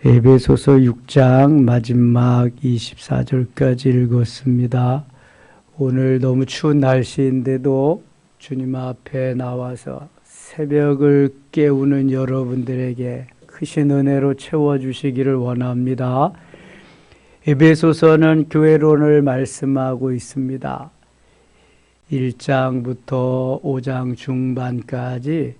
에베소서 6장 마지막 24절까지 읽었습니다. 오늘 너무 추운 날씨인데도 주님 앞에 나와서 새벽을 깨우는 여러분들에게 크신 은혜로 채워주시기를 원합니다. 에베소서는 교회론을 말씀하고 있습니다. 1장부터 5장 중반까지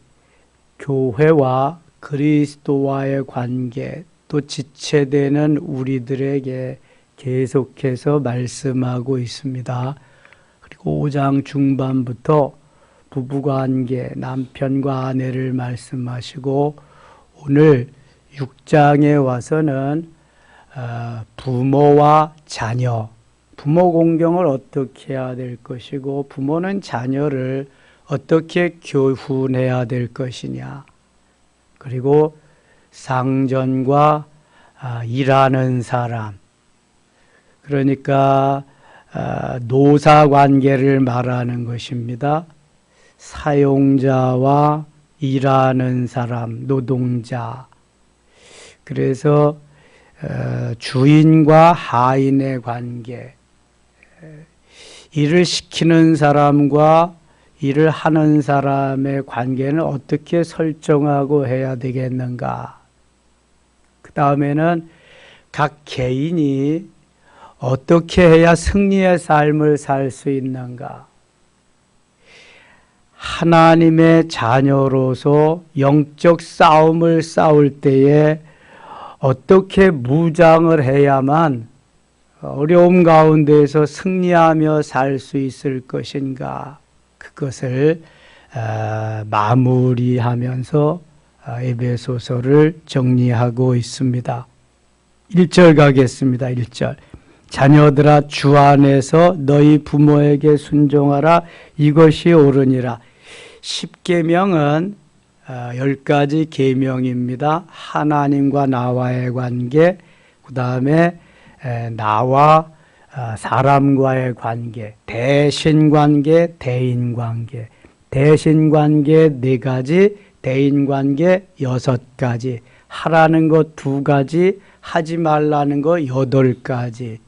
교회와 그리스도와의 관계, 또 지체되는 우리들에게 계속해서 말씀하고 있습니다. 그리고 5장 중반부터 부부관계, 남편과 아내를 말씀하시고 오늘 6장에 와서는 부모와 자녀, 부모 공경을 어떻게 해야 될 것이고 부모는 자녀를 어떻게 교훈해야 될 것이냐, 그리고 상전과 일하는 사람, 그러니까 노사 관계를 말하는 것입니다. 사용자와 일하는 사람, 노동자. 그래서 주인과 하인의 관계, 일을 시키는 사람과 일을 하는 사람의 관계는 어떻게 설정하고 해야 되겠는가? 그 다음에는 각 개인이 어떻게 해야 승리의 삶을 살 수 있는가? 하나님의 자녀로서 영적 싸움을 싸울 때에 어떻게 무장을 해야만 어려움 가운데에서 승리하며 살 수 있을 것인가? 그것을 마무리하면서 에베소서를 정리하고 있습니다. 1절 가겠습니다. 1절. 자녀들아, 주 안에서 너희 부모에게 순종하라. 이것이 옳으니라. 10계명은 10가지 계명입니다. 하나님과 나와의 관계, 그 다음에 나와 사람과의 관계, 대신관계, 대인관계. 대신관계 4가지, 대인관계 6가지, 하라는 것 2가지, 하지 말라는 것 8가지.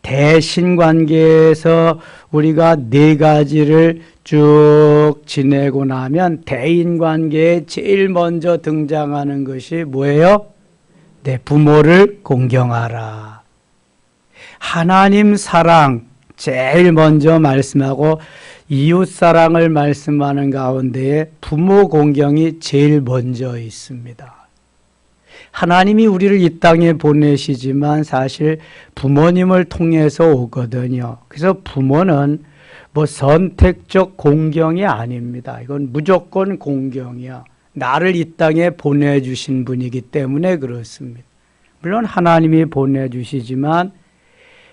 대신관계에서 우리가 4가지를 쭉 지내고 나면 대인관계에 제일 먼저 등장하는 것이 뭐예요? 내 부모를 공경하라. 하나님 사랑 제일 먼저 말씀하고 이웃사랑을 말씀하는 가운데에 부모 공경이 제일 먼저 있습니다. 하나님이 우리를 이 땅에 보내시지만 사실 부모님을 통해서 오거든요. 그래서 부모는 뭐 선택적 공경이 아닙니다. 이건 무조건 공경이야. 나를 이 땅에 보내주신 분이기 때문에 그렇습니다. 물론 하나님이 보내주시지만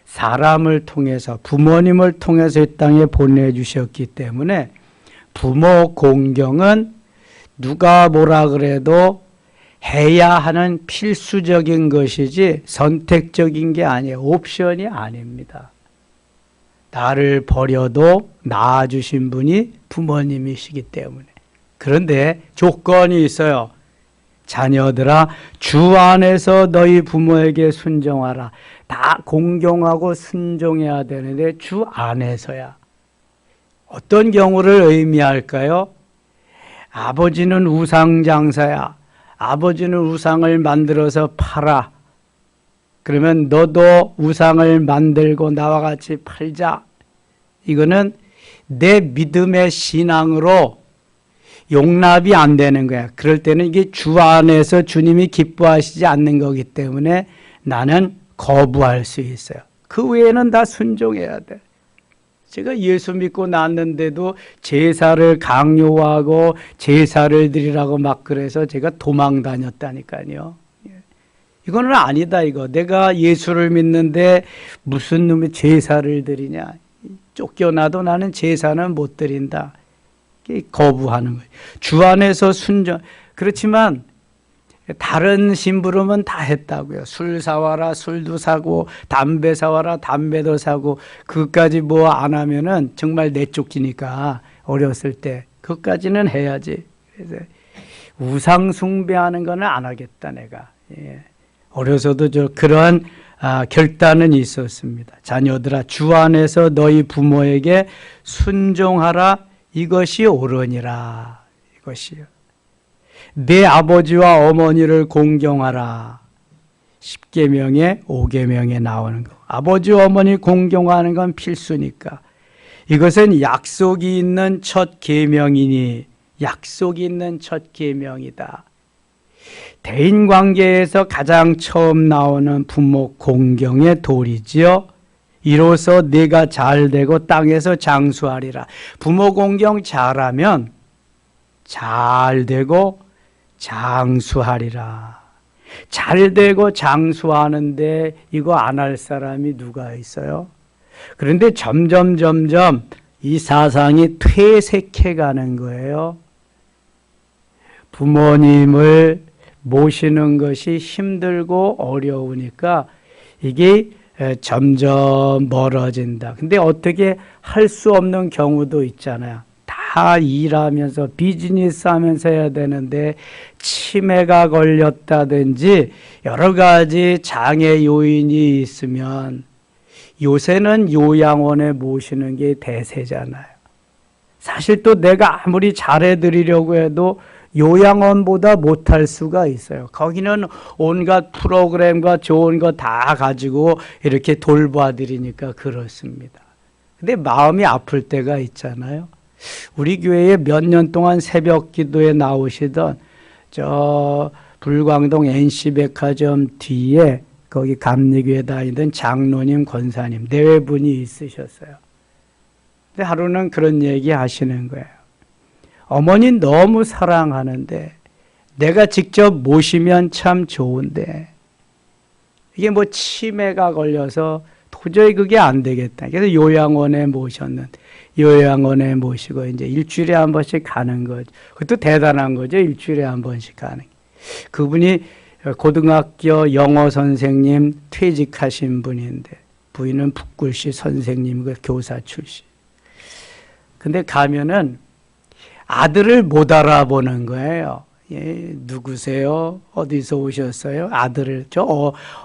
사람을 통해서, 부모님을 통해서 이 땅에 보내주셨기 때문에 부모 공경은 누가 뭐라 그래도 해야 하는 필수적인 것이지 선택적인 게 아니에요. 옵션이 아닙니다. 나를 버려도 낳아주신 분이 부모님이시기 때문에. 그런데 조건이 있어요. 자녀들아, 주 안에서 너희 부모에게 순종하라. 다 공경하고 순종해야 되는데 주 안에서야. 어떤 경우를 의미할까요? 아버지는 우상장사야. 아버지는 우상을 만들어서 팔아. 그러면 너도 우상을 만들고 나와 같이 팔자. 이거는 내 믿음의 신앙으로 용납이 안 되는 거야. 그럴 때는 이게 주 안에서 주님이 기뻐하시지 않는 거기 때문에 나는 거부할 수 있어요. 그 외에는 다 순종해야 돼. 제가 예수 믿고 났는데도 제사를 강요하고 제사를 드리라고 막 그래서 제가 도망 다녔다니까요. 이거는 아니다 이거. 내가 예수를 믿는데 무슨 놈이 제사를 드리냐. 쫓겨나도 나는 제사는 못 드린다. 거부하는 거예요. 주 안에서 순종. 그렇지만 다른 심부름은 다 했다고요. 술 사와라, 술도 사고, 담배 사와라, 담배도 사고, 그것까지 뭐 안 하면은 정말 내쫓기니까 어렸을 때 그것까지는 해야지. 그래서 우상 숭배하는 거는 안 하겠다 내가. 예. 어려서도 그런 결단은 있었습니다. 자녀들아, 주 안에서 너희 부모에게 순종하라. 이것이 옳으니라. 이것이요. 내 아버지와 어머니를 공경하라. 10계명에 5계명에 나오는 거. 아버지와 어머니 공경하는 건 필수니까. 이것은 약속이 있는 첫 계명이니 약속이 있는 첫 계명이다. 대인관계에서 가장 처음 나오는 부모 공경의 도리지요. 이로써 네가 잘되고 땅에서 장수하리라. 부모 공경 잘하면 잘되고 장수하리라. 잘되고 장수하는데 이거 안 할 사람이 누가 있어요? 그런데 점점 이 사상이 퇴색해 가는 거예요. 부모님을 모시는 것이 힘들고 어려우니까 이게 점점 멀어진다. 근데 어떻게 할 수 없는 경우도 있잖아요. 다 일하면서 비즈니스 하면서 해야 되는데 치매가 걸렸다든지 여러 가지 장애 요인이 있으면 요새는 요양원에 모시는 게 대세잖아요. 사실 또 내가 아무리 잘해드리려고 해도 요양원보다 못할 수가 있어요. 거기는 온갖 프로그램과 좋은 거 다 가지고 이렇게 돌봐드리니까 그렇습니다. 근데 마음이 아플 때가 있잖아요. 우리 교회에 몇 년 동안 새벽 기도에 나오시던 저 불광동 NC백화점 뒤에 거기 감리교회 다니던 장로님, 권사님, 내외분이 있으셨어요. 근데 하루는 그런 얘기 하시는 거예요. 어머니 너무 사랑하는데 내가 직접 모시면 참 좋은데 이게 뭐 치매가 걸려서 도저히 그게 안 되겠다. 그래서 요양원에 모셨는데 요양원에 모시고 이제 일주일에 한 번씩 가는 거죠. 그것도 대단한 거죠. 일주일에 한 번씩 가는. 그분이 고등학교 영어 선생님 퇴직하신 분인데 부인은 북글씨 선생님, 교사 출신. 근데 가면은 아들을 못 알아보는 거예요. 예, 누구세요? 어디서 오셨어요? 아들을,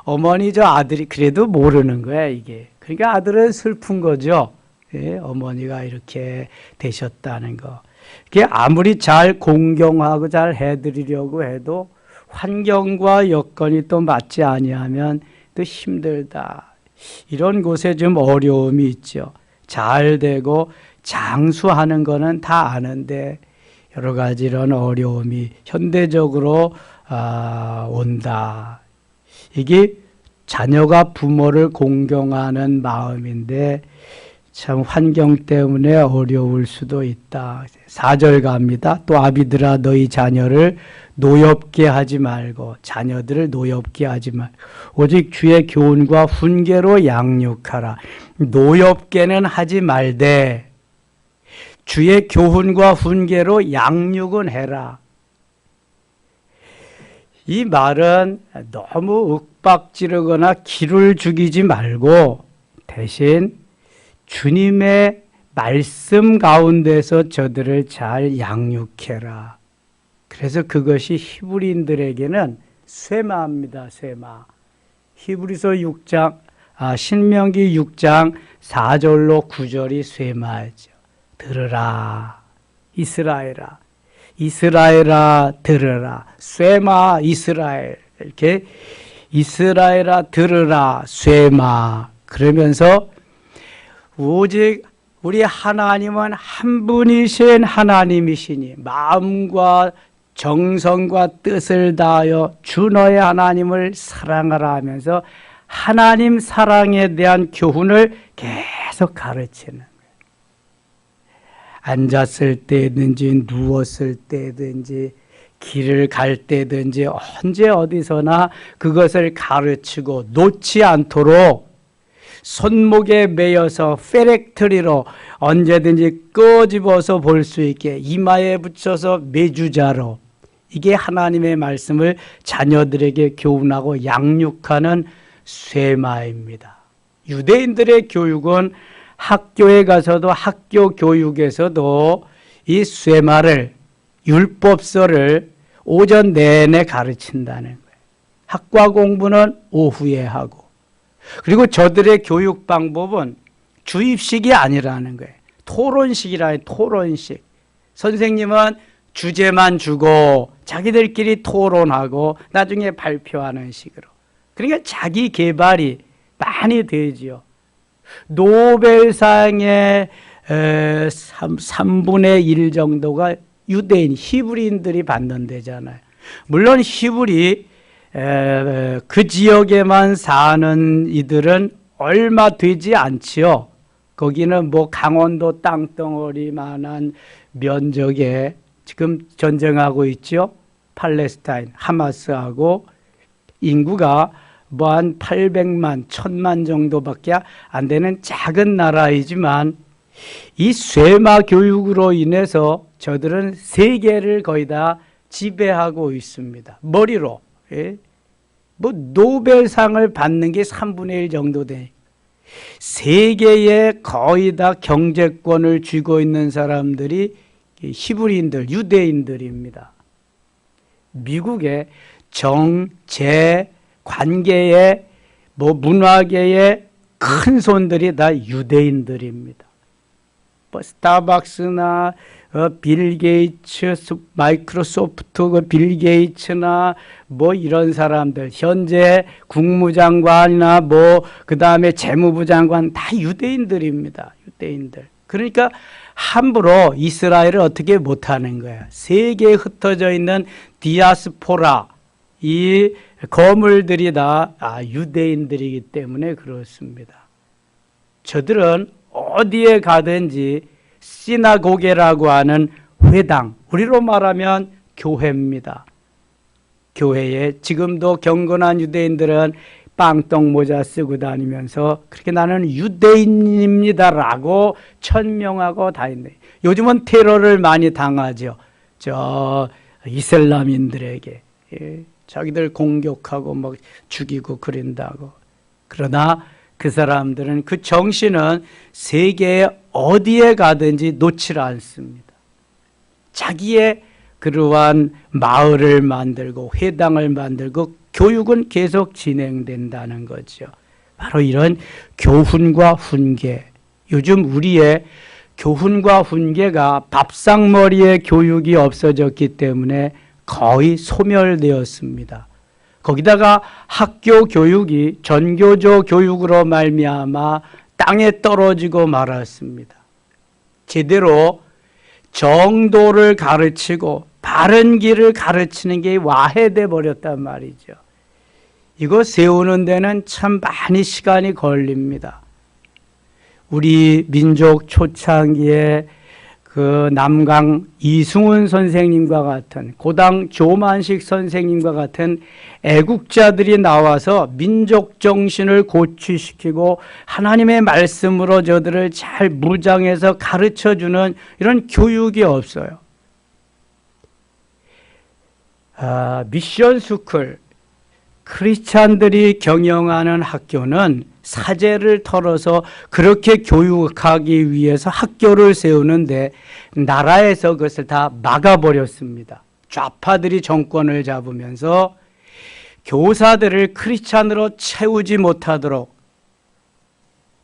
어머니 저 아들이 그래도 모르는 거야, 이게. 그러니까 아들은 슬픈 거죠. 예, 어머니가 이렇게 되셨다는 거. 그게 아무리 잘 공경하고 잘 해드리려고 해도 환경과 여건이 또 맞지 아니하면 또 힘들다. 이런 곳에 좀 어려움이 있죠. 잘 되고 장수하는 거는 다 아는데 여러 가지 이런 어려움이 현대적으로 온다. 이게 자녀가 부모를 공경하는 마음인데 참 환경 때문에 어려울 수도 있다. 4절 갑니다. 또 아비들아 너희 자녀를 노엽게 하지 말고 자녀들을 노엽게 하지 말고 오직 주의 교훈과 훈계로 양육하라. 노엽게는 하지 말되 주의 교훈과 훈계로 양육은 해라. 이 말은 너무 윽박지르거나 기를 죽이지 말고 대신 주님의 말씀 가운데서 저들을 잘 양육해라. 그래서 그것이 히브리인들에게는 쇠마입니다. 쇠마. 히브리서 6장, 신명기 6장 4절로 9절이 쇠마죠. 들으라. 이스라엘아. 이스라엘아 들으라. 쇠마 이스라엘. 이렇게 이스라엘아 들으라. 쇠마. 그러면서 오직 우리 하나님은 한 분이신 하나님이시니 마음과 정성과 뜻을 다하여 주 너의 하나님을 사랑하라 하면서 하나님 사랑에 대한 교훈을 계속 가르치는 거예요. 앉았을 때든지 누웠을 때든지 길을 갈 때든지 언제 어디서나 그것을 가르치고 놓지 않도록 손목에 매여서 페렉트리로 언제든지 끄집어서 볼 수 있게 이마에 붙여서 매주자로 이게 하나님의 말씀을 자녀들에게 교훈하고 양육하는 쇠마입니다. 유대인들의 교육은 학교에 가서도 학교 교육에서도 이 쇠마를 율법서를 오전 내내 가르친다는 거예요. 학과 공부는 오후에 하고, 그리고 저들의 교육 방법은 주입식이 아니라는 거예요. 토론식이라는 토론식. 선생님은 주제만 주고 자기들끼리 토론하고 나중에 발표하는 식으로. 그러니까 자기 개발이 많이 되지요. 노벨상의 3분의 1 정도가 유대인, 히브리인들이 받는다잖아요. 물론 히브리 그 지역에만 사는 이들은 얼마 되지 않지요. 거기는 뭐 강원도 땅덩어리만한 면적에 지금 전쟁하고 있죠. 팔레스타인, 하마스하고 인구가 뭐 한 800만, 1000만 정도밖에 안 되는 작은 나라이지만 이 쇠마 교육으로 인해서 저들은 세계를 거의 다 지배하고 있습니다. 머리로. 예? 뭐 노벨상을 받는 게 3분의 1 정도 돼. 세계에 거의 다 경제권을 쥐고 있는 사람들이 히브리인들, 유대인들입니다. 미국의 정제 관계의 뭐 문화계의 큰 손들이 다 유대인들입니다. 뭐 스타벅스나 빌 게이츠, 마이크로소프트 빌 게이츠나 뭐 이런 사람들, 현재 국무장관이나 뭐 그다음에 재무부 장관 다 유대인들입니다. 유대인들. 그러니까 함부로 이스라엘을 어떻게 못하는 거야. 세계에 흩어져 있는 디아스포라, 이 거물들이 다 유대인들이기 때문에 그렇습니다. 저들은 어디에 가든지 시나고게라고 하는 회당, 우리로 말하면 교회입니다. 교회에 지금도 경건한 유대인들은 빵떡 모자 쓰고 다니면서 그렇게 나는 유대인입니다라고 천명하고 다니네. 요즘은 테러를 많이 당하죠. 저 이슬람인들에게. 예, 자기들 공격하고 막 죽이고 그런다고. 그러나 그 사람들은 그 정신은 세계에 어디에 가든지 놓지 않습니다. 자기의 그러한 마을을 만들고 회당을 만들고 교육은 계속 진행된다는 거죠. 바로 이런 교훈과 훈계. 요즘 우리의 교훈과 훈계가 밥상머리의 교육이 없어졌기 때문에 거의 소멸되었습니다. 거기다가 학교 교육이 전교조 교육으로 말미암아 땅에 떨어지고 말았습니다. 제대로 정도를 가르치고 바른 길을 가르치는 게 와해돼 버렸단 말이죠. 이거 세우는 데는 참 많이 시간이 걸립니다. 우리 민족 초창기에 그 남강 이승훈 선생님과 같은 고당 조만식 선생님과 같은 애국자들이 나와서 민족 정신을 고취시키고 하나님의 말씀으로 저들을 잘 무장해서 가르쳐주는 이런 교육이 없어요. 미션 스쿨, 크리스찬들이 경영하는 학교는 사제를 털어서 그렇게 교육하기 위해서 학교를 세우는데 나라에서 그것을 다 막아버렸습니다. 좌파들이 정권을 잡으면서 교사들을 크리스찬으로 채우지 못하도록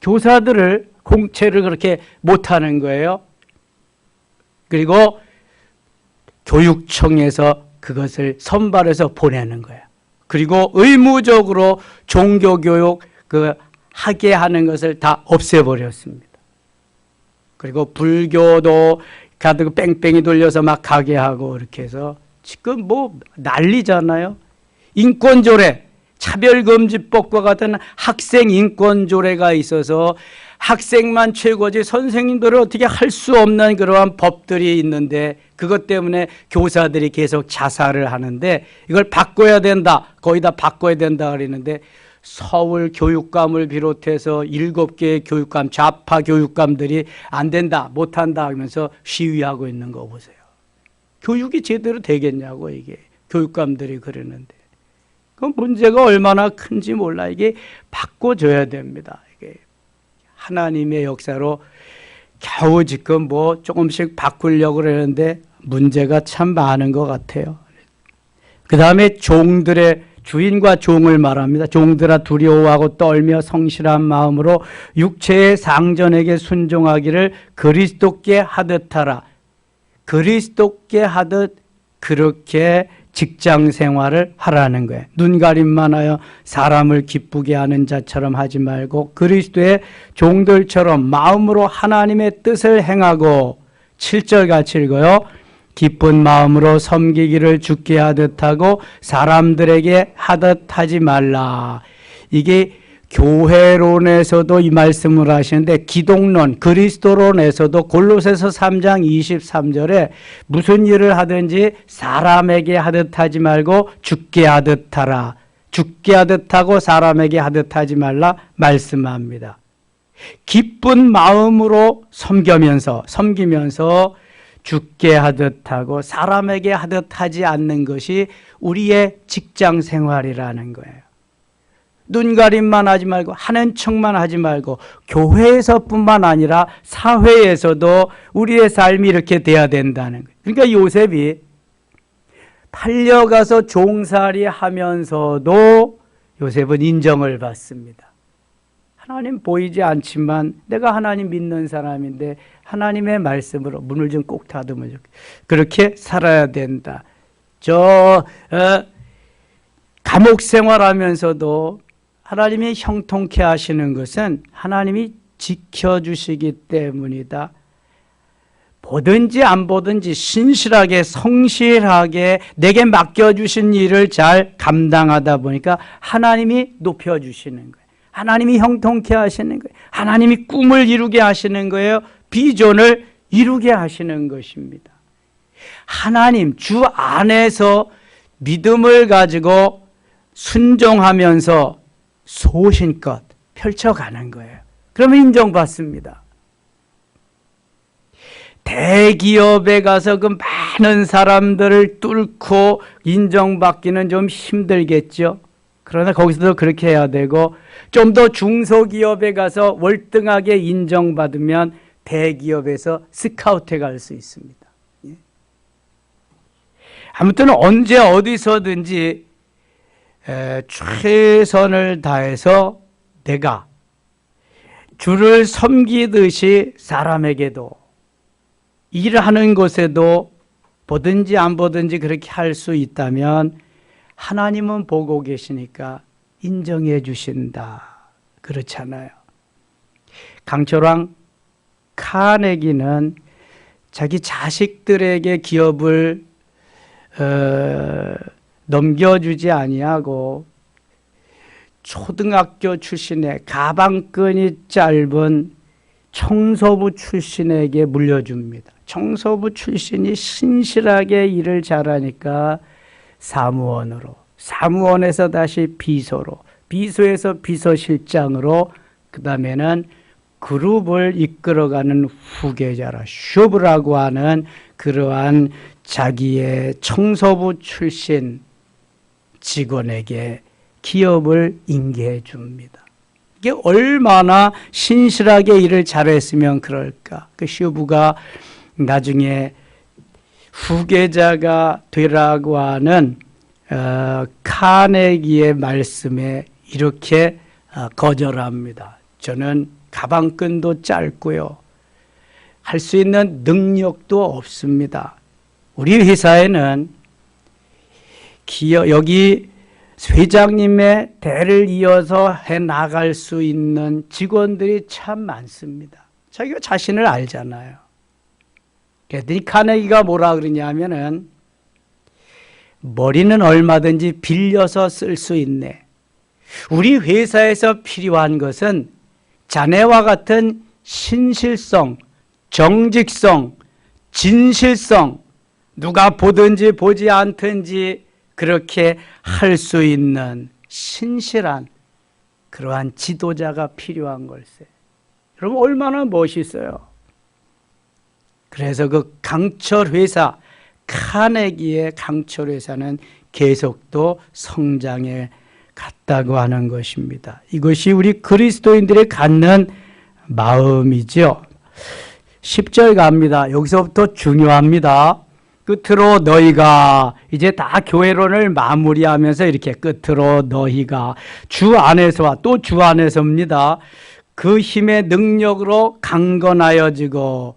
교사들을 공채를 그렇게 못하는 거예요. 그리고 교육청에서 그것을 선발해서 보내는 거예요. 그리고 의무적으로 종교교육 하게 하는 것을 다 없애버렸습니다. 그리고 불교도 가득 뺑뺑이 돌려서 막 가게 하고 이렇게 해서 지금 뭐 난리잖아요. 인권조례, 차별금지법과 같은 학생 인권조례가 있어서 학생만 최고지 선생님들은 어떻게 할 수 없는 그러한 법들이 있는데 그것 때문에 교사들이 계속 자살을 하는데 이걸 바꿔야 된다. 거의 다 바꿔야 된다 그러는데 서울 교육감을 비롯해서 7개의 교육감, 좌파 교육감들이 안 된다, 못한다 하면서 시위하고 있는 거 보세요. 교육이 제대로 되겠냐고 이게 교육감들이 그러는데 그 문제가 얼마나 큰지 몰라. 이게 바꿔줘야 됩니다. 이게 하나님의 역사로 겨우 지금 뭐 조금씩 바꾸려고 그러는데 문제가 참 많은 것 같아요. 그 다음에 종들의 주인과 종을 말합니다. 종들아 두려워하고 떨며 성실한 마음으로 육체의 상전에게 순종하기를 그리스도께 하듯 하라. 그리스도께 하듯 그렇게 직장 생활을 하라는 거예요. 눈가림만 하여 사람을 기쁘게 하는 자처럼 하지 말고 그리스도의 종들처럼 마음으로 하나님의 뜻을 행하고 7절 같이 읽어요. 기쁜 마음으로 섬기기를 주께 하듯 하고 사람들에게 하듯 하지 말라. 이게 교회론에서도 이 말씀을 하시는데 기독론, 그리스도론에서도 골로새서 3장 23절에 무슨 일을 하든지 사람에게 하듯 하지 말고 주께 하듯 하라. 주께 하듯 하고 사람에게 하듯 하지 말라 말씀합니다. 기쁜 마음으로 섬기면서 주께 하듯 하고 사람에게 하듯 하지 않는 것이 우리의 직장 생활이라는 거예요. 눈가림만 하지 말고 하는 척만 하지 말고 교회에서뿐만 아니라 사회에서도 우리의 삶이 이렇게 돼야 된다는 거예요. 그러니까 요셉이 팔려가서 종살이 하면서도 요셉은 인정을 받습니다. 하나님 보이지 않지만 내가 하나님 믿는 사람인데 하나님의 말씀으로 문을 좀 꼭 닫으면 좋겠다. 그렇게 살아야 된다. 감옥 생활하면서도 하나님이 형통케 하시는 것은 하나님이 지켜주시기 때문이다. 보든지 안 보든지 신실하게 성실하게 내게 맡겨주신 일을 잘 감당하다 보니까 하나님이 높여주시는 거예요. 하나님이 형통케 하시는 거예요. 하나님이 꿈을 이루게 하시는 거예요. 비전을 이루게 하시는 것입니다. 하나님 주 안에서 믿음을 가지고 순종하면서 소신껏 펼쳐가는 거예요. 그러면 인정받습니다. 대기업에 가서 그 많은 사람들을 뚫고 인정받기는 좀 힘들겠죠. 그러나 거기서도 그렇게 해야 되고 좀 더 중소기업에 가서 월등하게 인정받으면 대기업에서 스카우트에 갈 수 있습니다. 아무튼 언제 어디서든지 최선을 다해서 내가 주를 섬기듯이 사람에게도 일하는 곳에도 보든지 안 보든지 그렇게 할 수 있다면 하나님은 보고 계시니까 인정해 주신다. 그렇잖아요. 강철왕 카네기는 자기 자식들에게 기업을 넘겨주지 아니하고 초등학교 출신의 가방끈이 짧은 청소부 출신에게 물려줍니다. 청소부 출신이 신실하게 일을 잘하니까 사무원으로, 사무원에서 다시 비서로, 비서에서 비서실장으로, 그 다음에는 그룹을 이끌어가는 후계자라 슈브라고 하는 그러한 자기의 청소부 출신 직원에게 기업을 인계해 줍니다. 이게 얼마나 신실하게 일을 잘했으면 그럴까. 그 슈브가 나중에 후계자가 되라고 하는 카네기의 말씀에 이렇게 거절합니다. 저는 가방끈도 짧고요. 할 수 있는 능력도 없습니다. 우리 회사에는 여기 회장님의 대를 이어서 해 나갈 수 있는 직원들이 참 많습니다. 자기가 자신을 알잖아요. 그랬더니 카네기가 뭐라 그러냐면은 머리는 얼마든지 빌려서 쓸 수 있네. 우리 회사에서 필요한 것은 자네와 같은 신실성, 정직성, 진실성, 누가 보든지 보지 않든지 그렇게 할 수 있는 신실한 그러한 지도자가 필요한 걸세. 여러분 얼마나 멋있어요. 그래서 그 강철 회사, 카네기의 강철 회사는 계속도 성장해 갔다고 하는 것입니다. 이것이 우리 그리스도인들이 갖는 마음이죠. 10절 갑니다. 여기서부터 중요합니다. 끝으로 너희가 이제 다 교회론을 마무리하면서 이렇게 끝으로 너희가 주 안에서와 또 주 안에서입니다. 그 힘의 능력으로 강건하여지고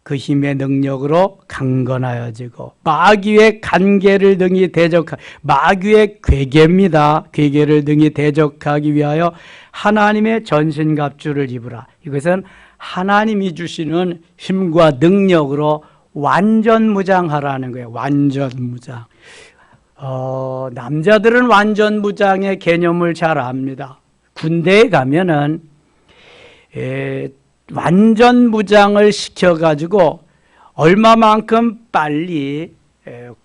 그 힘의 능력으로 강건하여지고 마귀의 간계를 등이 대적하 마귀의 괴계입니다. 괴계를 등이 대적하기 위하여 하나님의 전신갑주를 입으라. 이것은 하나님이 주시는 힘과 능력으로 완전무장하라는 거예요. 완전무장. 남자들은 완전무장의 개념을 잘 압니다. 군대에 가면은 완전무장을 시켜가지고 얼마만큼 빨리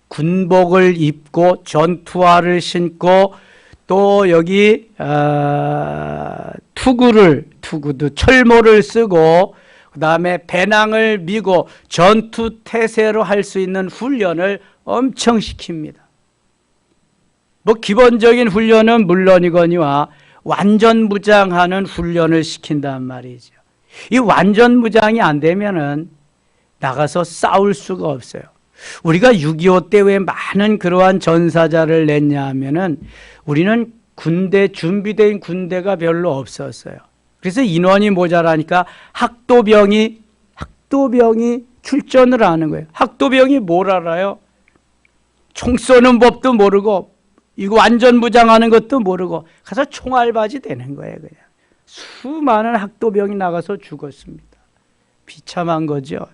군복을 입고 전투화를 신고 또 여기 투구도 철모를 쓰고 그 다음에 배낭을 미고 전투 태세로 할 수 있는 훈련을 엄청 시킵니다. 뭐 기본적인 훈련은 물론이거니와 완전무장하는 훈련을 시킨단 말이죠. 이 완전무장이 안 되면은 나가서 싸울 수가 없어요. 우리가 6.25 때 왜 많은 그러한 전사자를 냈냐 하면은 우리는 준비된 군대가 별로 없었어요. 그래서 인원이 모자라니까 학도병이 출전을 하는 거예요. 학도병이 뭘 알아요? 총 쏘는 법도 모르고 이거 완전무장하는 것도 모르고 가서 총알바지 되는 거예요. 그냥 수많은 학도병이 나가서 죽었습니다. 비참한 거죠.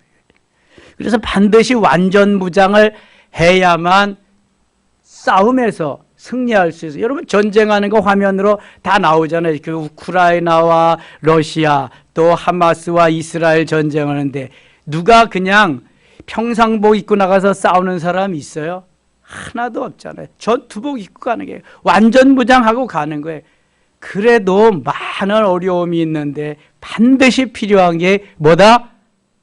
그래서 반드시 완전무장을 해야만 싸움에서 승리할 수 있어요. 여러분 전쟁하는 거 화면으로 다 나오잖아요. 그 우크라이나와 러시아 또 하마스와 이스라엘 전쟁하는데 누가 그냥 평상복 입고 나가서 싸우는 사람이 있어요? 하나도 없잖아요. 전투복 입고 가는 게 완전무장하고 가는 거예요. 그래도 많은 어려움이 있는데 반드시 필요한 게 뭐다?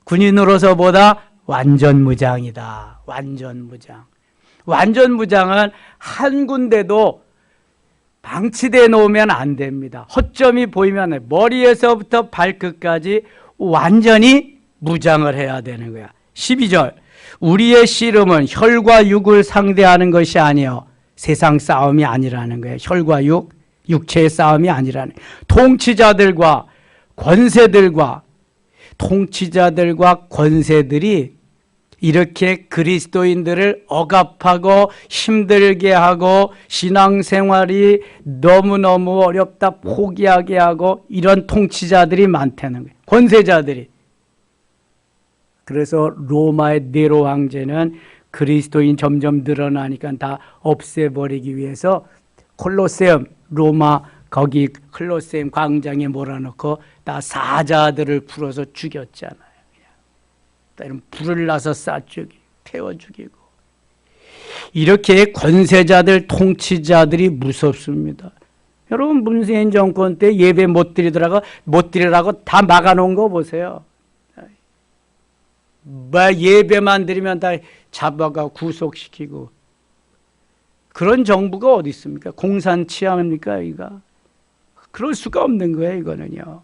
군인으로서 뭐다? 완전무장이다. 완전무장. 완전무장은 한 군데도 방치되어 놓으면 안 됩니다. 허점이 보이면 머리에서부터 발끝까지 완전히 무장을 해야 되는 거야. 12절 우리의 씨름은 혈과 육을 상대하는 것이 아니요 세상 싸움이 아니라는 거예요. 혈과 육체의 싸움이 아니라는 거예요. 통치자들과 권세들이 이렇게 그리스도인들을 억압하고 힘들게 하고 신앙생활이 너무너무 어렵다 포기하게 하고 이런 통치자들이 많다는 거예요. 권세자들이. 그래서 로마의 네로 황제는 그리스도인 점점 늘어나니까 다 없애버리기 위해서 콜로세움 로마 거기 콜로세움 광장에 몰아넣고 다 사자들을 풀어서 죽였잖아요. 불을 나서 태워 죽이고 이렇게 권세자들 통치자들이 무섭습니다. 여러분 문재인 정권 때 예배 못 드리라고 다 막아놓은 거 보세요. 예배만 드리면 다 잡아가 구속시키고 그런 정부가 어디 있습니까? 공산치하입니까 이거? 그럴 수가 없는 거예요. 이거는요.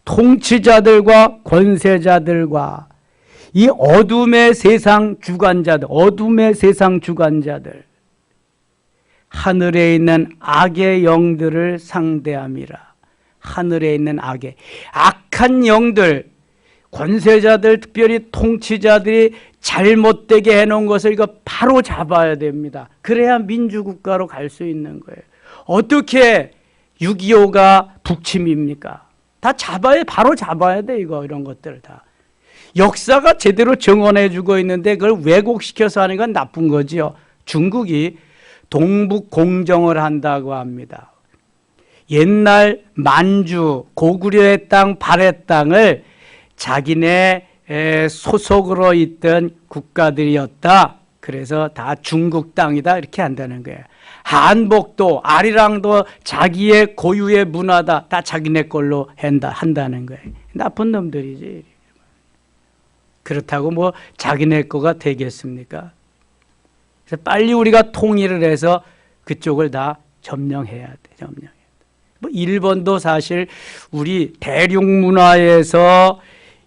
통치자들과 권세자들과 이 어둠의 세상 주관자들 하늘에 있는 악의 영들을 상대함이라. 하늘에 있는 악한 영들 권세자들 특별히 통치자들이 잘못되게 해놓은 것을 이거 바로 잡아야 됩니다. 그래야 민주국가로 갈 수 있는 거예요. 어떻게 6.25가 북침입니까? 다 바로 잡아야 돼 이런 것들 다. 역사가 제대로 정언해주고 있는데 그걸 왜곡시켜서 하는 건 나쁜 거지요. 중국이 동북 공정을 한다고 합니다. 옛날 만주 고구려의 땅 발해 땅을 자기네 소속으로 있던 국가들이었다. 그래서 다 중국 땅이다 이렇게 한다는 거예요. 한복도 아리랑도 자기의 고유의 문화다. 다 자기네 걸로 한다는 거예요. 나쁜 놈들이지. 그렇다고 뭐 자기네 거가 되겠습니까? 그래서 빨리 우리가 통일을 해서 그쪽을 다 점령해야 돼. 뭐 일본도 사실 우리 대륙 문화에서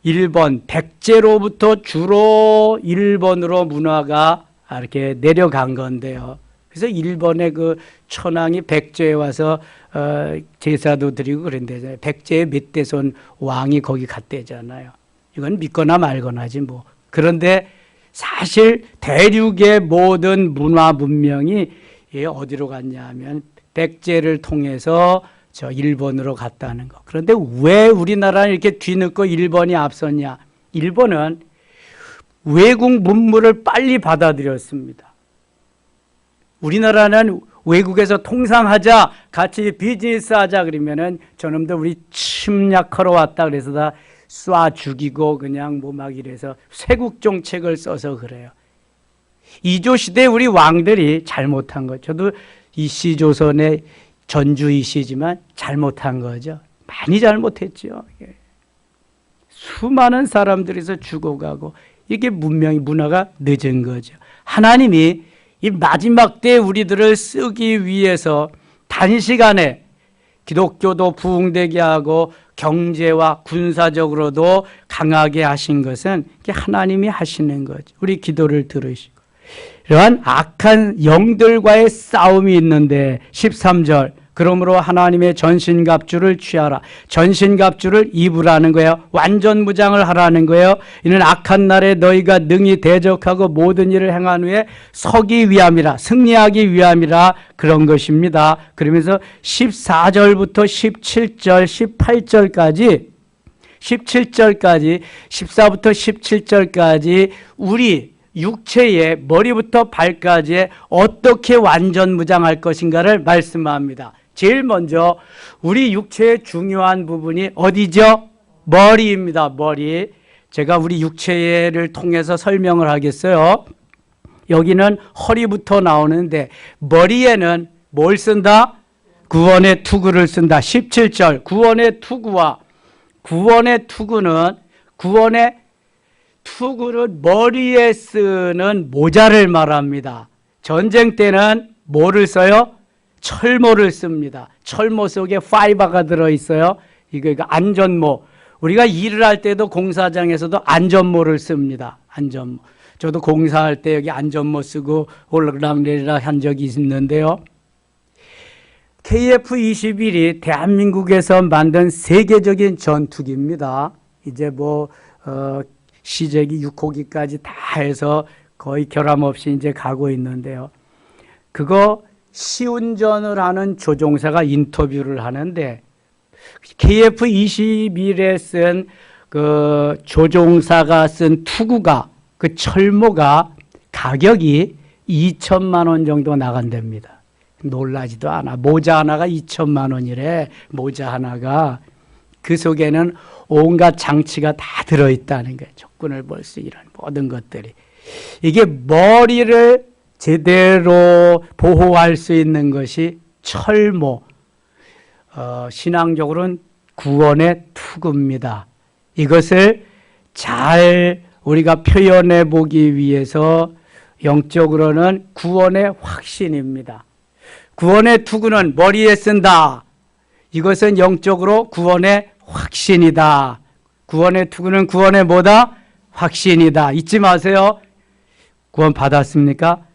일본 백제로부터 주로 일본으로 문화가 이렇게 내려간 건데요. 그래서 일본의 그 천황이 백제에 와서 제사도 드리고 그런데 백제의 멧대손 왕이 거기 갔대잖아요. 이건 믿거나 말거나지 뭐. 그런데 사실 대륙의 모든 문화 문명이 어디로 갔냐 하면 백제를 통해서 저 일본으로 갔다는 거. 그런데 왜 우리나라는 이렇게 뒤늦고 일본이 앞섰냐? 일본은 외국 문물을 빨리 받아들였습니다. 우리나라는 외국에서 통상하자, 같이 비즈니스 하자 그러면은 저놈들 우리 침략하러 왔다 그래서 다 쏴 죽이고 그냥 뭐 막 이래서 쇄국 정책을 써서 그래요. 이조 시대 우리 왕들이 잘못한 거. 저도 이씨조선의 전주 이씨지만 잘못한 거죠. 많이 잘못했죠. 수많은 사람들에서 죽어가고 이게 문화가 늦은 거죠. 하나님이 이 마지막 때 우리들을 쓰기 위해서 단시간에 기독교도 부흥되게 하고 경제와 군사적으로도 강하게 하신 것은 하나님이 하시는 거죠. 우리 기도를 들으시고. 이러한 악한 영들과의 싸움이 있는데 13절 그러므로 하나님의 전신갑주를 취하라. 전신갑주를 입으라는 거예요. 완전 무장을 하라는 거예요. 이는 악한 날에 너희가 능히 대적하고 모든 일을 행한 후에 서기 위함이라, 승리하기 위함이라 그런 것입니다. 그러면서 14절부터 17절, 18절까지 14부터 17절까지 우리 육체의 머리부터 발까지 어떻게 완전 무장할 것인가를 말씀합니다. 제일 먼저 우리 육체의 중요한 부분이 어디죠? 머리입니다. 머리. 제가 우리 육체를 통해서 설명을 하겠어요. 여기는 허리부터 나오는데 머리에는 뭘 쓴다? 구원의 투구를 쓴다. 17절 구원의 투구와 구원의 투구는 구원의 투구를 머리에 쓰는 모자를 말합니다. 전쟁 때는 뭐를 써요? 철모를 씁니다. 철모 속에 파이버가 들어있어요. 이거 안전모. 우리가 일을 할 때도 공사장에서도 안전모를 씁니다. 안전모. 저도 공사할 때 여기 안전모 쓰고 올라락내리락 한 적이 있는데요. KF-21이 대한민국에서 만든 세계적인 전투기입니다. 이제 시제기 6호기까지 다 해서 거의 결함 없이 이제 가고 있는데요. 그거 시운전을 하는 조종사가 인터뷰를 하는데 KF-21에 쓴 그 조종사가 쓴 투구가 그 철모가 가격이 2천만 원 정도 나간답니다. 놀라지도 않아. 모자 하나가 2천만 원이래. 모자 하나가. 그 속에는 온갖 장치가 다 들어있다는 거예요. 적군을 볼 수 이런 모든 것들이. 이게 머리를 제대로 보호할 수 있는 것이 철모. 신앙적으로는 구원의 투구입니다. 이것을 잘 우리가 표현해 보기 위해서 영적으로는 구원의 확신입니다. 구원의 투구는 머리에 쓴다. 이것은 영적으로 구원의 확신이다. 구원의 투구는 구원의 뭐다? 확신이다. 잊지 마세요. 구원 받았습니까?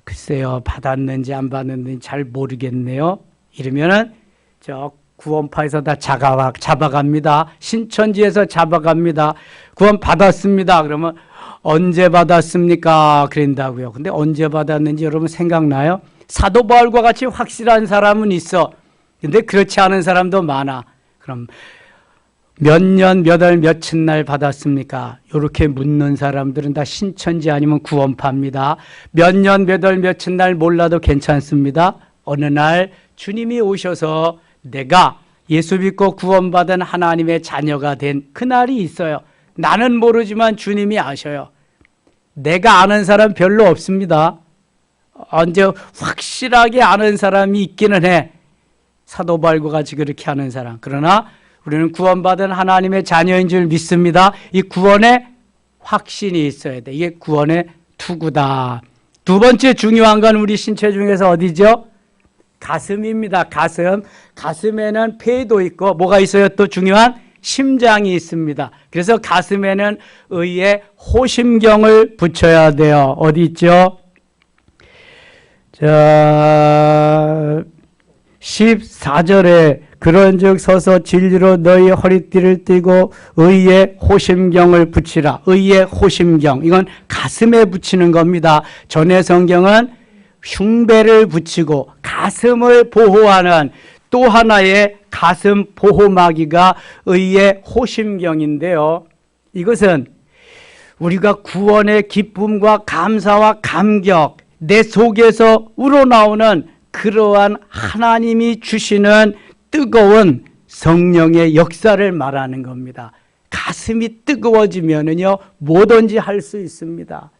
글쎄요, 받았는지 안 받았는지 잘 모르겠네요. 이러면은 저 구원파에서 다 잡아갑니다. 신천지에서 잡아갑니다. 구원 받았습니다. 그러면 언제 받았습니까? 그런다고요. 근데 언제 받았는지 여러분 생각나요? 사도 바울과 같이 확실한 사람은 있어. 근데 그렇지 않은 사람도 많아. 그럼 몇 년, 몇 월, 며칠 날 받았습니까? 이렇게 묻는 사람들은 다 신천지 아니면 구원파입니다. 몇 년, 몇 월, 며칠 날 몰라도 괜찮습니다. 어느 날 주님이 오셔서 내가 예수 믿고 구원받은 하나님의 자녀가 된 그날이 있어요. 나는 모르지만 주님이 아셔요. 내가 아는 사람 별로 없습니다. 언제 확실하게 아는 사람이 있기는 해. 사도 바울과 같이 그렇게 하는 사람. 그러나 우리는 구원받은 하나님의 자녀인 줄 믿습니다. 이 구원의 확신이 있어야 돼. 이게 구원의 투구다. 두 번째 중요한 건 우리 신체 중에서 어디죠? 가슴입니다. 가슴. 가슴에는 폐도 있고 뭐가 있어요? 또 중요한 심장이 있습니다. 그래서 가슴에는 의의 호심경을 붙여야 돼요. 어디 있죠? 자, 14절에 그런즉 서서 진리로 너희 허리띠를 띠고 의의 호심경을 붙이라. 의의 호심경, 이건 가슴에 붙이는 겁니다. 전의 성경은 흉배를 붙이고 가슴을 보호하는 또 하나의 가슴 보호막이가 의의 호심경인데요. 이것은 우리가 구원의 기쁨과 감사와 감격, 내 속에서 우러나오는 그러한 하나님이 주시는 뜨거운 성령의 역사를 말하는 겁니다. 가슴이 뜨거워지면은요, 뭐든지 할 수 있습니다.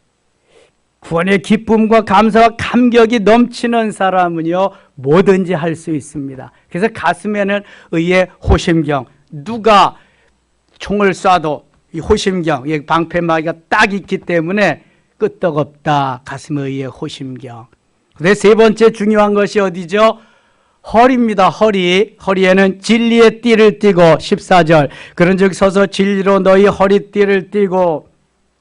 구원의 기쁨과 감사와 감격이 넘치는 사람은요, 뭐든지 할 수 있습니다. 그래서 가슴에는 의의 호심경, 누가 총을 쏴도 이 호심경, 방패막이가 딱 있기 때문에 끄떡없다. 가슴에 의의 호심경. 근데 세 번째 중요한 것이 어디죠? 허리입니다. 허리에는 진리의 띠를 띠고 14절 그런즉 서서 진리로 너희 허리띠를 띠고,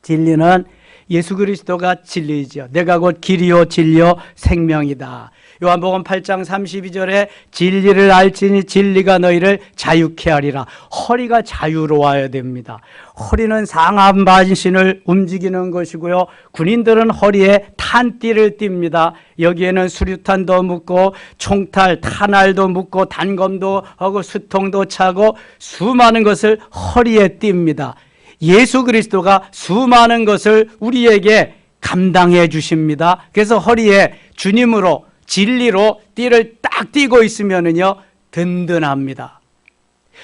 진리는 예수 그리스도가 진리죠. 내가 곧 길이요 진리요 생명이다. 요한복음 8장 32절에 진리를 알지니 진리가 너희를 자유케 하리라. 허리가 자유로워야 됩니다. 허리는 상하반신을 움직이는 것이고요. 군인들은 허리에 탄띠를 띱니다. 여기에는 수류탄도 묻고 총탈, 탄알도 묻고 단검도 하고 수통도 차고 수많은 것을 허리에 띱니다. 예수 그리스도가 수많은 것을 우리에게 감당해 주십니다. 그래서 허리에 주님으로 진리로 띠를 딱 띠고 있으면은요, 든든합니다.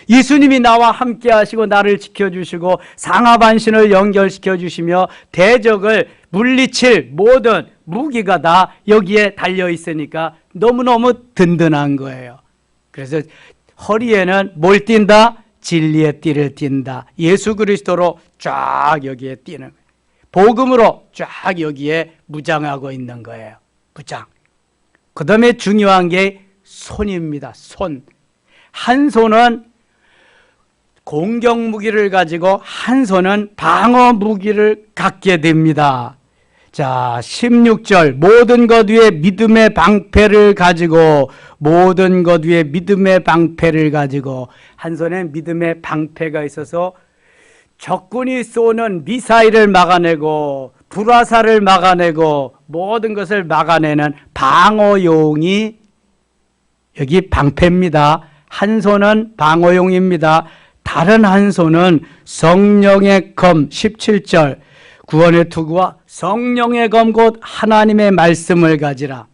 예수님이 나와 함께 하시고 나를 지켜주시고 상하반신을 연결시켜 주시며 대적을 물리칠 모든 무기가 다 여기에 달려 있으니까 너무너무 든든한 거예요. 그래서 허리에는 뭘 띈다? 진리의 띠를 띈다. 예수 그리스도로 쫙 여기에 띠는 거예요. 복음으로 쫙 여기에 무장하고 있는 거예요. 무장. 그 다음에 중요한 게 손입니다. 손. 한 손은 공격 무기를 가지고 한 손은 방어 무기를 갖게 됩니다. 자, 16절 모든 것 위에 믿음의 방패를 가지고, 모든 것 위에 믿음의 방패를 가지고, 한 손에 믿음의 방패가 있어서 적군이 쏘는 미사일을 막아내고 불화살을 막아내고 모든 것을 막아내는 방어용이 여기 방패입니다. 한 손은 방어용입니다. 다른 한 손은 성령의 검, 17절 구원의 투구와 성령의 검 곧 하나님의 말씀을 가지라.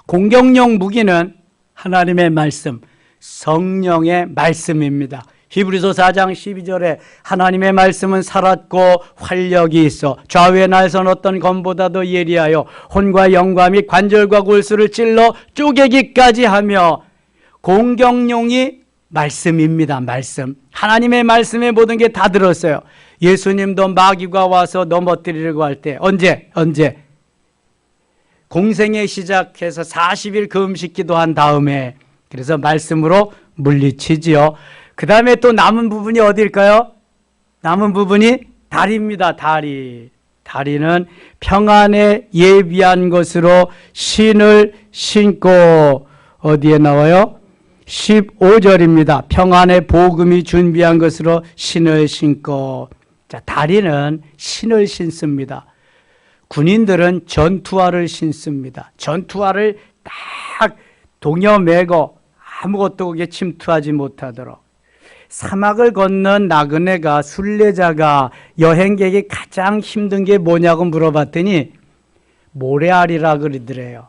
공격용 무기는 하나님의 말씀, 성령의 말씀입니다. 히브리서 4장 12절에 하나님의 말씀은 살았고 활력이 있어 좌우의 날선 어떤 검보다도 예리하여 혼과 영과 및 관절과 골수를 찔러 쪼개기까지 하며, 공격용이 말씀입니다. 말씀. 하나님의 말씀에 모든 게 다 들었어요. 예수님도 마귀가 와서 넘어뜨리려고 할 때 언제? 공생애 시작해서 40일 금식 기도한 다음에, 그래서 말씀으로 물리치지요. 그 다음에 또 남은 부분이 어디일까요? 남은 부분이 다리입니다. 다리는 평안에 예비한 것으로 신을 신고, 어디에 나와요? 15절입니다. 평안의 복음이 준비한 것으로 신을 신고. 자, 다리는 신을 신습니다. 군인들은 전투화를 신습니다. 전투화를 딱 동여매고 아무것도 그게 침투하지 못하도록. 사막을 건넌 나그네가, 순례자가, 여행객이 가장 힘든 게 뭐냐고 물어봤더니 모래알이라 그러더래요.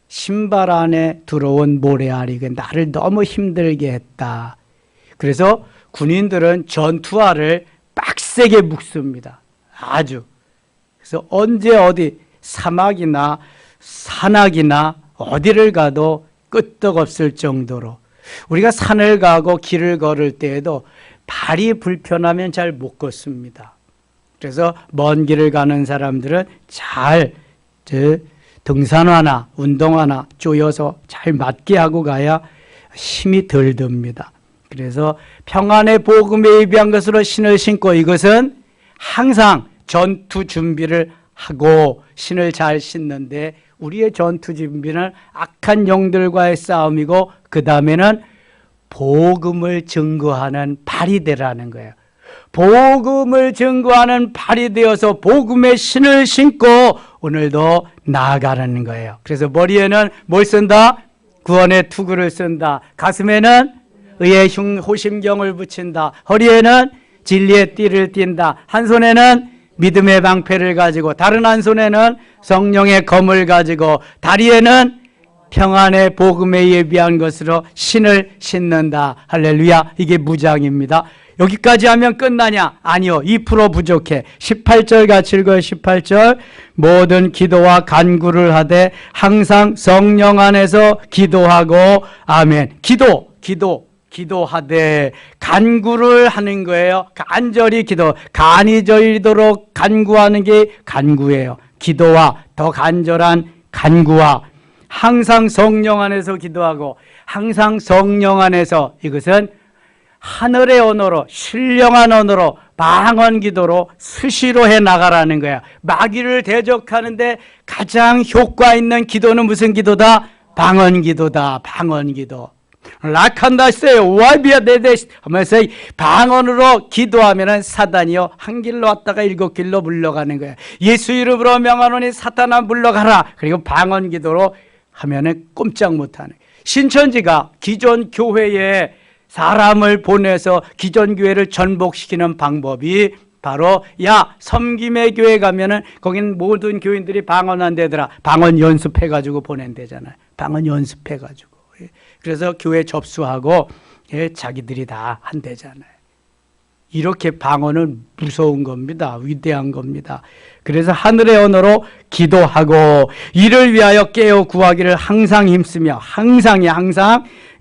신발 안에 들어온 모래알이 나를 너무 힘들게 했다. 그래서 군인들은 전투화를 빡세게 묶습니다. 아주. 그래서 언제 어디 사막이나 산악이나 어디를 가도 끄떡없을 정도로, 우리가 산을 가고 길을 걸을 때에도 발이 불편하면 잘 못 걷습니다. 그래서 먼 길을 가는 사람들은 잘 등산화나 운동화나 조여서 잘 맞게 하고 가야 힘이 덜 듭니다. 그래서 평안의 복음에 예비한 것으로 신을 신고, 이것은 항상 전투 준비를 하고 신을 잘 신는데, 우리의 전투 준비는 악한 영들과의 싸움이고, 그 다음에는 복음을 증거하는 발이 되라는 거예요. 복음을 증거하는 발이 되어서 복음의 신을 신고 오늘도 나아가는 거예요. 그래서 머리에는 뭘 쓴다? 구원의 투구를 쓴다. 가슴에는 의의 호심경을 붙인다. 허리에는 진리의 띠를 띈다. 한 손에는 믿음의 방패를 가지고, 다른 한 손에는 성령의 검을 가지고, 다리에는 평안의 복음에 예비한 것으로 신을 신는다. 할렐루야. 이게 무장입니다. 여기까지 하면 끝나냐? 아니요. 2% 부족해. 18절 같이 읽어요. 18절. 모든 기도와 간구를 하되 항상 성령 안에서 기도하고. 아멘. 기도하되 간구를 하는 거예요. 간절히 기도, 간이 저리도록 간구하는 게 간구예요. 기도와 더 간절한 간구와 항상 성령 안에서 기도하고, 항상 성령 안에서, 이것은 하늘의 언어로, 신령한 언어로, 방언 기도로 수시로 해 나가라는 거야. 마귀를 대적하는데 가장 효과 있는 기도는 무슨 기도다? 방언 기도다. 방언 기도. 라칸다세요 와비아데데 하면서 방언으로 기도하면은 사단이요 한 길로 왔다가 7길로 물러가는 거야. 예수 이름으로 명하노니 사탄아 물러가라. 그리고 방언 기도로 하면은 꼼짝 못하는. 신천지가 기존 교회에 사람을 보내서 기존 교회를 전복시키는 방법이 바로, 야, 섬김의 교회 가면은 거긴 모든 교인들이 방언 안 되더라. 방언 연습해가지고 보낸대잖아요. 방언 연습해가지고. 그래서 교회 접수하고 자기들이 다 한대잖아요. 이렇게 방언은 무서운 겁니다. 위대한 겁니다. 그래서 하늘의 언어로 기도하고, 이를 위하여 깨어 구하기를 항상 힘쓰며, 항상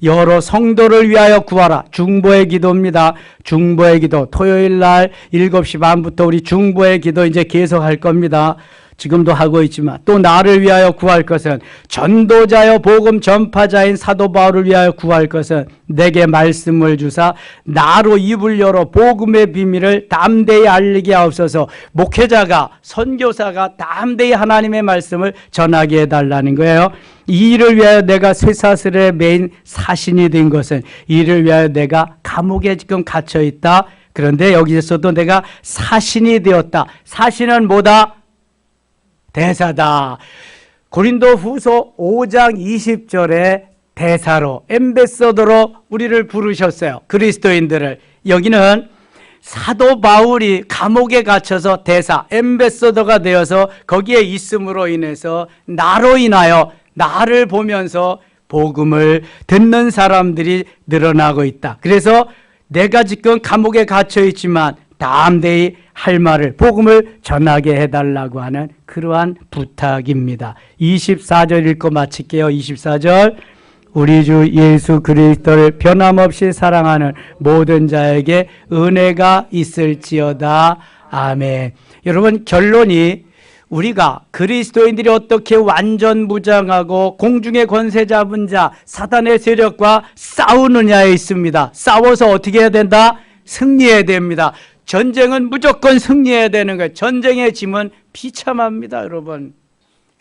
여러 성도를 위하여 구하라. 중보의 기도입니다. 중보의 기도. 토요일 날 7시 반부터 우리 중보의 기도 이제 계속할 겁니다. 지금도 하고 있지만, 또 나를 위하여 구할 것은, 전도자여 복음 전파자인 사도 바울을 위하여 구할 것은 내게 말씀을 주사 나로 입을 열어 복음의 비밀을 담대히 알리게 하옵소서. 목회자가, 선교사가 담대히 하나님의 말씀을 전하게 해달라는 거예요. 이 일을 위하여 내가 쇠사슬에 매인 사신이 된 것은, 이를 위하여 내가 감옥에 지금 갇혀 있다. 그런데 여기서도 내가 사신이 되었다. 사신은 뭐다? 대사다. 고린도 후서 5장 20절에 대사로, 엠베서더로 우리를 부르셨어요. 그리스도인들을. 여기는 사도 바울이 감옥에 갇혀서 대사, 엠베서더가 되어서 거기에 있음으로 인해서 나로 인하여, 나를 보면서 복음을 듣는 사람들이 늘어나고 있다. 그래서 내가 지금 감옥에 갇혀 있지만 담대히 할 말을, 복음을 전하게 해달라고 하는 그러한 부탁입니다. 24절 읽고 마칠게요. 24절. 우리 주 예수 그리스도를 변함없이 사랑하는 모든 자에게 은혜가 있을지어다. 아멘. 여러분, 결론이, 우리가 그리스도인들이 어떻게 완전 무장하고 공중의 권세 잡은 자 사단의 세력과 싸우느냐에 있습니다. 싸워서 어떻게 해야 된다? 승리해야 됩니다. 전쟁은 무조건 승리해야 되는 거예요. 전쟁의 짐은 비참합니다, 여러분.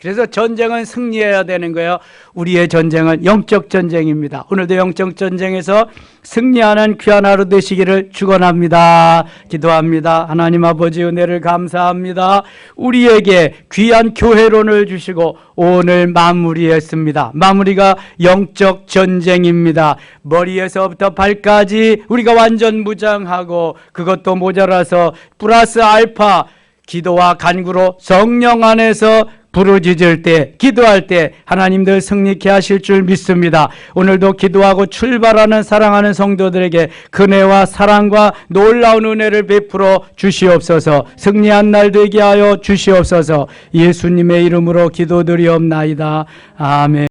그래서 전쟁은 승리해야 되는 거예요. 우리의 전쟁은 영적 전쟁입니다. 오늘도 영적 전쟁에서 승리하는 귀한 하루 되시기를 축원합니다. 기도합니다. 하나님 아버지, 은혜를 감사합니다. 우리에게 귀한 교회론을 주시고 오늘 마무리했습니다. 마무리가 영적 전쟁입니다. 머리에서부터 발까지 우리가 완전 무장하고, 그것도 모자라서 플러스 알파, 기도와 간구로 성령 안에서 부르짖을 때, 기도할 때 하나님들 승리케 하실 줄 믿습니다. 오늘도 기도하고 출발하는 사랑하는 성도들에게 은혜와 사랑과 놀라운 은혜를 베풀어 주시옵소서. 승리한 날 되게 하여 주시옵소서. 예수님의 이름으로 기도드리옵나이다. 아멘.